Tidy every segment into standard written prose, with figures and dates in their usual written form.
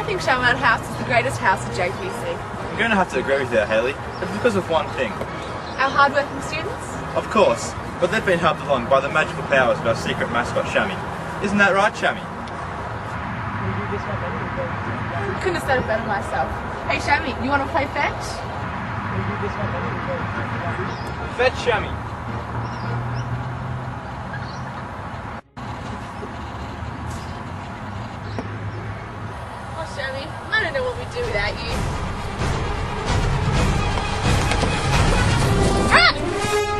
think Shaman House is the greatest house at JPC. I'm going to have to agree with you, Hayley. It's because of one thing. Our hard-working students? Of course, but they've been helped along by the magical powers of our secret mascot, Shammy. Isn't that right, Shammy? Couldn't have said it better myself. Hey, Shammy, you want to play fetch? Fetch Shammy. Oh, Shammy, I don't know what we'd do without you.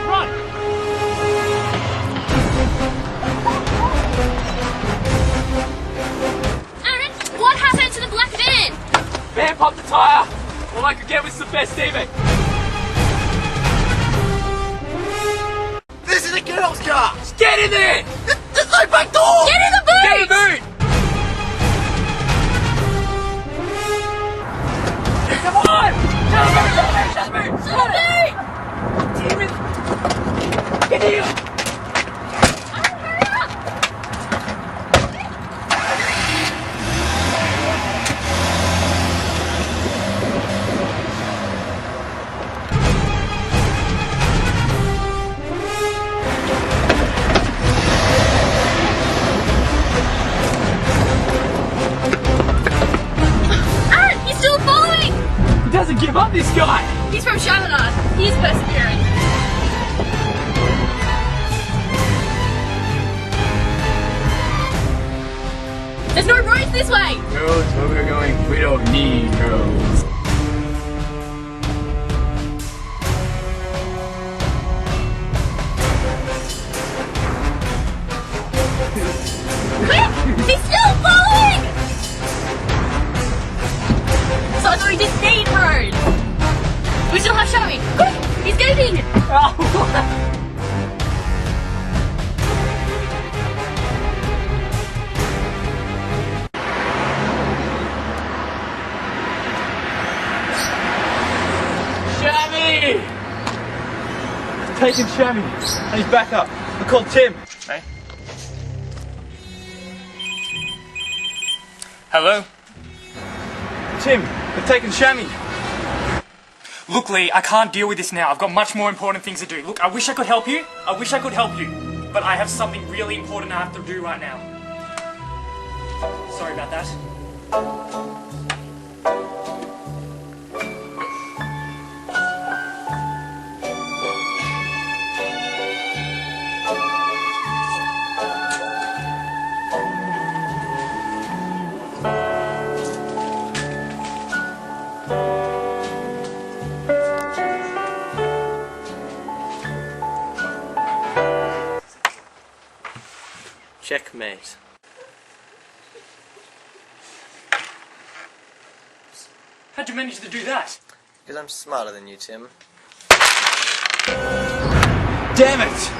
Run! Aaron, what happened to the black van? Van popped the tyre. All I could get was the best TV. This is a girl's car! Just get in there! There's no back door! Get in the boot! Get in the boot! Come on! Just move! Damn it! Get here! Doesn't give up, this guy! He's from Shamanan. He's persevering. There's no roads this way! Roads where we're going, we don't need roads. Quick! He's still following! So I thought he didn't need roads. We still have Shammy. Quick! He's getting! Shammy! Taken Shammy, and he's back up. I called Tim. Hey? Hello? Tim, they've taken Shammy. Look, Lee, I can't deal with this now. I've got much more important things to do. Look, I wish I could help you. I wish I could help you. But I have something really important I have to do right now. Sorry about that. Checkmate. How'd you manage to do that? Because I'm smarter than you, Tim. Damn it!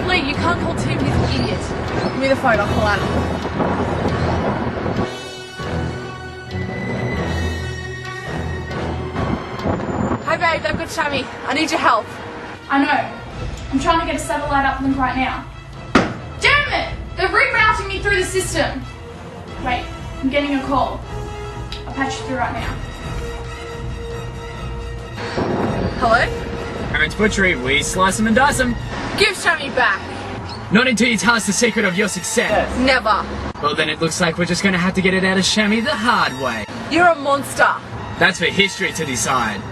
Lee, you can't call Tim, he's an idiot. Give me the phone, I'll call Adam. Hi babe, I've got Shammy. I need your help. I know. I'm trying to get a satellite uplink right now. Damn it! They're rerouting me through the system. Wait, I'm getting a call. I'll patch you through right now. Hello? Aaron's Butchery, we slice them and dice them. Give Shammy back. Not until you tell us the secret of your success. Never. Well, then it looks like we're just gonna have to get it out of Shammy the hard way. You're a monster. That's for history to decide.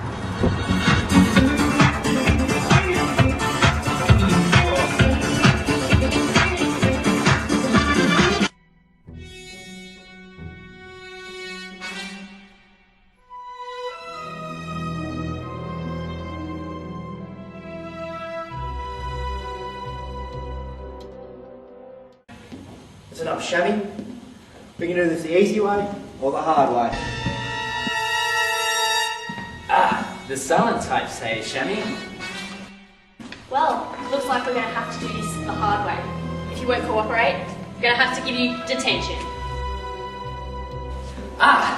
Listen up, Shammy. We can do this the easy way or the hard way. The silent type, say, Shammy. Well, looks like we're going to have to do this the hard way. If you won't cooperate, we're going to have to give you detention.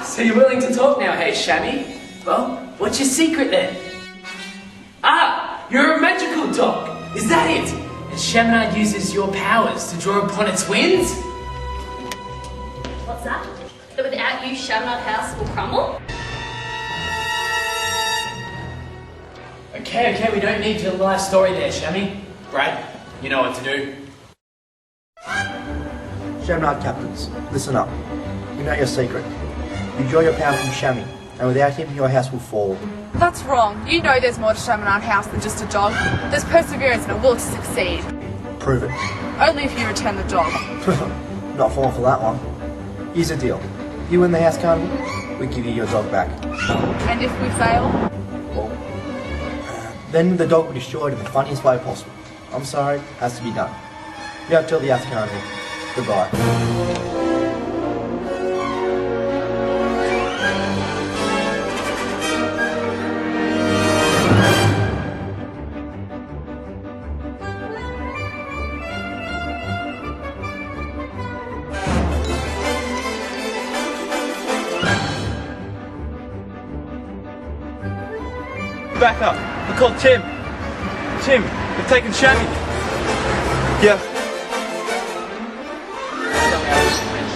So you're willing to talk now, hey, Shammy? Well, what's your secret then? You're a magical dog. Is that it? And Shamanite uses your powers to draw upon its winds? What's that? That without without you, Shabnut House will crumble? Okay, we don't need your life story there, Shammy. Brad, you know what to do. Shamrock captains, listen up. We know your secret. You draw your power from Shammy, and without him, your house will fall. That's wrong. You know there's more to Chaminade House than just a dog. There's perseverance and a will to succeed. Prove it. Only if you return the dog. Not falling for that one. Here's the deal. You win the house carnival, we give you your dog back. And if we fail? Well, then the dog will be destroyed in the funniest way possible. I'm sorry, has to be done. You have till the house carnival. Goodbye. Back up. We called Tim. Tim, they've taken Shammy. Yeah.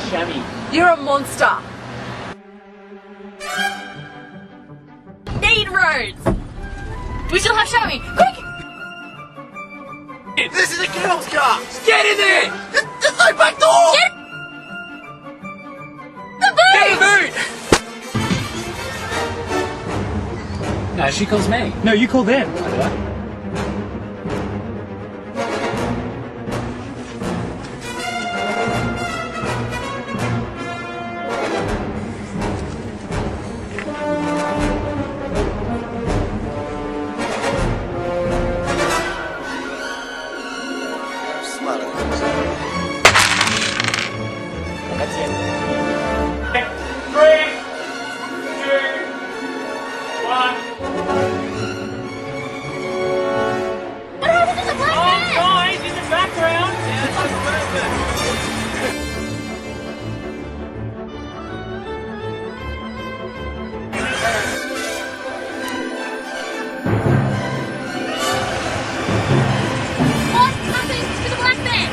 Shammy. You're a monster. Need roads! We still have Shammy! Quick! This is a girl's car! Get in there! There's no back door! Get the boot! Get the boot! No, she calls me. No, you call them. I'm smarter than you, Tim. That's it. 3, 2, 1. What happened to the black man? Guys, in the background. What happened to the black man?